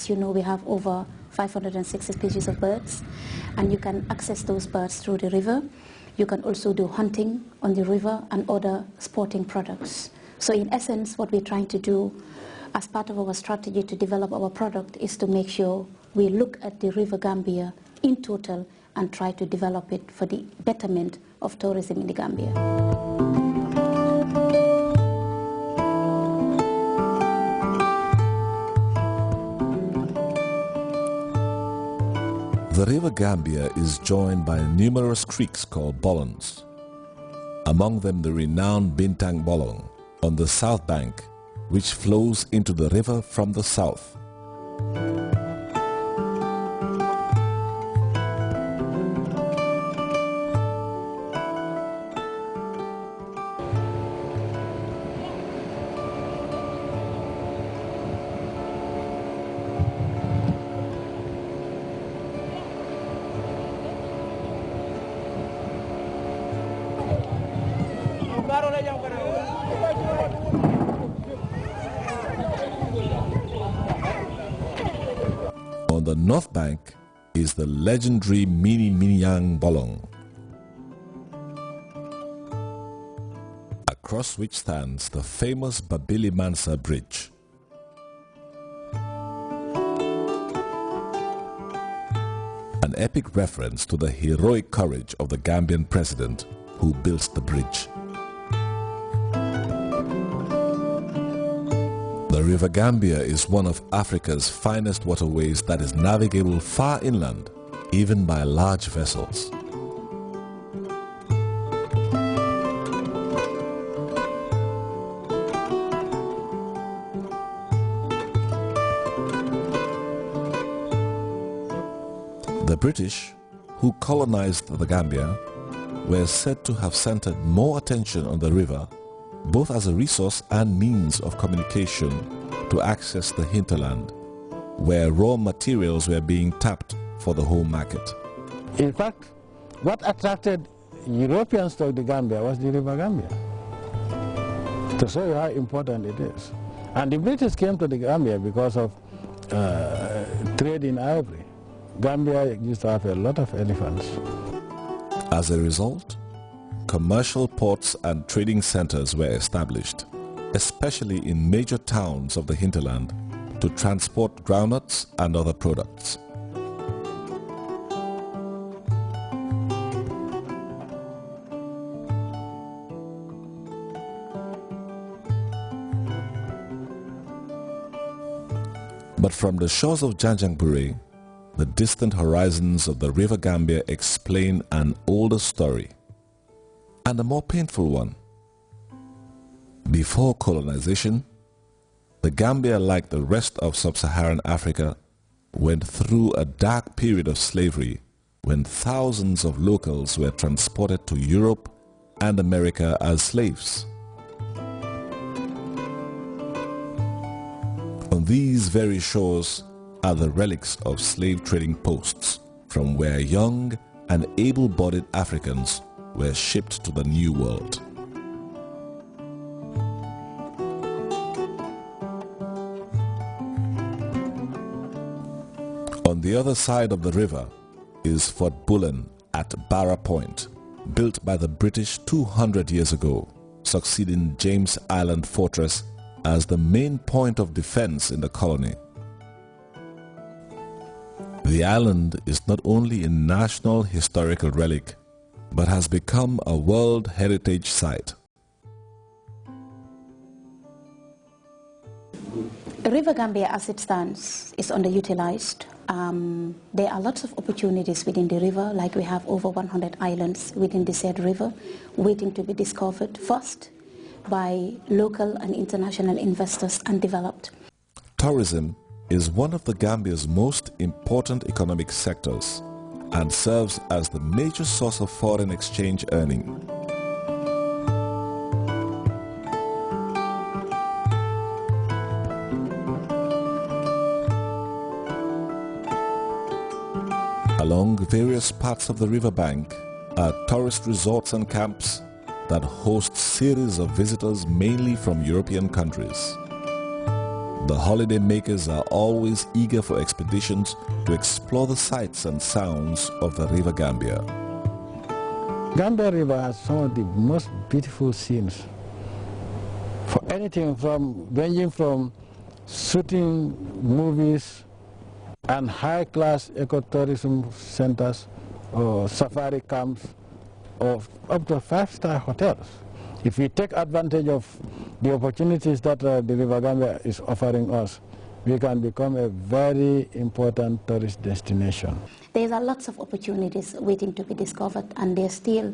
as you know, we have over 560 species of birds, and you can access those birds through the river. You can also do hunting on the river and other sporting products. So in essence, what we're trying to do as part of our strategy to develop our product is to make sure we look at the River Gambia in total and try to develop it for the betterment of tourism in the Gambia. The River Gambia is joined by numerous creeks called bolongs. Among them the renowned Bintang Bolong on the south bank, which flows into the river from the south. On the north bank is the legendary Mini Minyang Bolong, across which stands the famous Babili Mansa Bridge. An epic reference to the heroic courage of the Gambian president who built the bridge. The River Gambia is one of Africa's finest waterways that is navigable far inland, even by large vessels. The British, who colonized the Gambia, were said to have centered more attention on the river, both as a resource and means of communication to access the hinterland, where raw materials were being tapped for the home market. In fact, what attracted Europeans to the Gambia was the River Gambia, to show you how important it is. And the British came to the Gambia because of trade in ivory. Gambia used to have a lot of elephants. As a result, commercial ports and trading centers were established, especially in major towns of the hinterland, to transport groundnuts and other products. But from the shores of Janjanbureh, the distant horizons of the River Gambia explain an older story, and a more painful one. Before colonization, the Gambia, like the rest of sub-Saharan Africa, went through a dark period of slavery when thousands of locals were transported to Europe and America as slaves. On these very shores are the relics of slave trading posts from where young and able-bodied Africans were shipped to the New World. On the other side of the river is Fort Bullen at Barra Point, built by the British 200 years ago, succeeding James Island Fortress as the main point of defense in the colony. The island is not only a national historical relic, but has become a World Heritage Site. River Gambia, as it stands, is underutilized. There are lots of opportunities within the river, like we have over 100 islands within the said river waiting to be discovered first by local and international investors and developed. Tourism is one of the Gambia's most important economic sectors and serves as the major source of foreign exchange earning. Along various parts of the riverbank are tourist resorts and camps that host series of visitors mainly from European countries. The holiday makers are always eager for expeditions to explore the sights and sounds of the River Gambia. Gambia River has some of the most beautiful scenes. For anything ranging from shooting movies and high-class ecotourism centers or safari camps or up to 5-star hotels. If we take advantage of the opportunities that the River Gambia is offering us, we can become a very important tourist destination. There are lots of opportunities waiting to be discovered, and there are still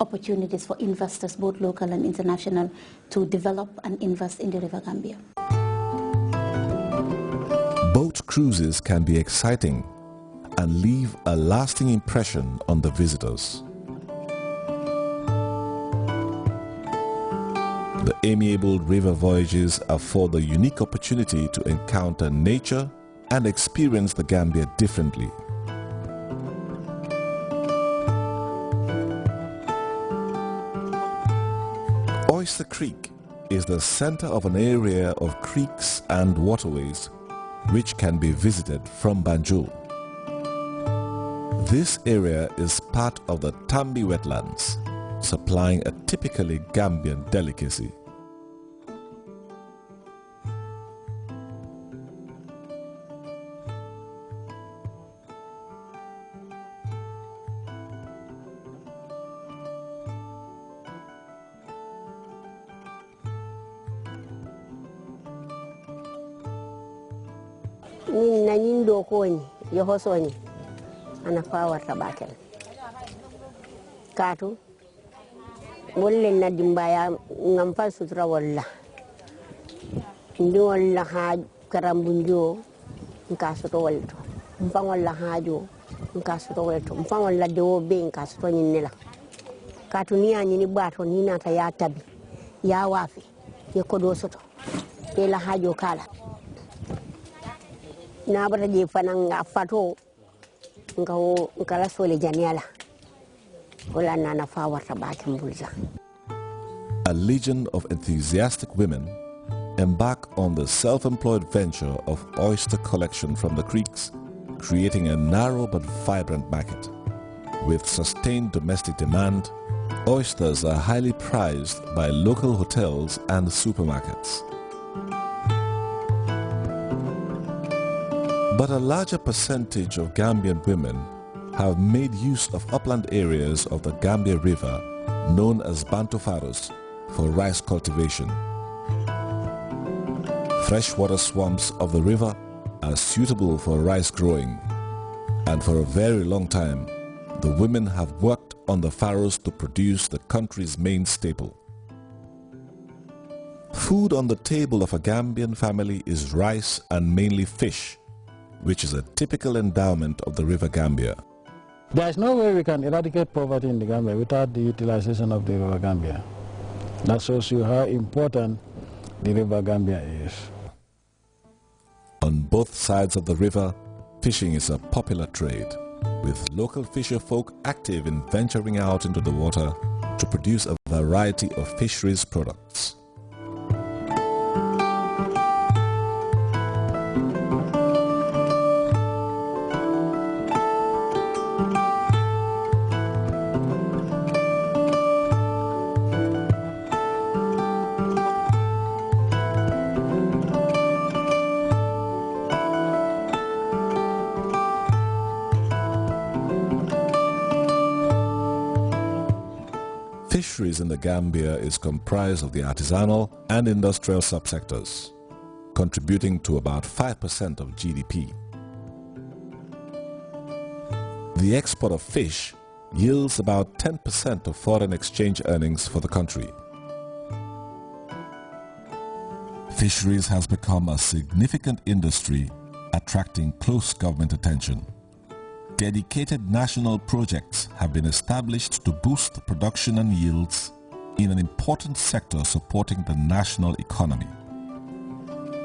opportunities for investors, both local and international, to develop and invest in the River Gambia. Boat cruises can be exciting and leave a lasting impression on the visitors. The amiable river voyages afford the unique opportunity to encounter nature and experience the Gambia differently. Oyster Creek is the center of an area of creeks and waterways which can be visited from Banjul. This area is part of the Tambi wetlands, supplying a typically Gambian delicacy. Nanin do koni yohosoni ana fawar tabakel katu wolle na dimbaya ngam fa sutra walla ndi walla ha karambunjo nka soto walto mfa walla hajo nka soto walto mfa walla dewo be nka soto nyinela katu ni anyi ni bato ni nata ya tabi ya wafi ye kodo soto e la hajo kala na bata je fananga fato ngala sole janiala wala nana fa warta bakin bulza. A legion of enthusiastic women embark on the self-employed venture of oyster collection from the creeks, creating a narrow but vibrant market. With sustained domestic demand, oysters are highly prized by local hotels and supermarkets. But a larger percentage of Gambian women have made use of upland areas of the Gambia River, known as Bantufaros, for rice cultivation. Freshwater swamps of the river are suitable for rice growing, and for a very long time, the women have worked on the faros to produce the country's main staple. Food on the table of a Gambian family is rice and mainly fish, which is a typical endowment of the River Gambia. There is no way we can eradicate poverty in the Gambia without the utilization of the River Gambia. That shows you how important the River Gambia is. On both sides of the river, fishing is a popular trade, with local fisher folk active in venturing out into the water to produce a variety of fisheries products. Fisheries in the Gambia is comprised of the artisanal and industrial subsectors, contributing to about 5% of GDP. The export of fish yields about 10% of foreign exchange earnings for the country. Fisheries has become a significant industry, attracting close government attention. Dedicated national projects have been established to boost production and yields in an important sector supporting the national economy.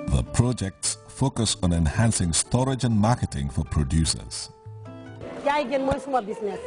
The projects focus on enhancing storage and marketing for producers. Business.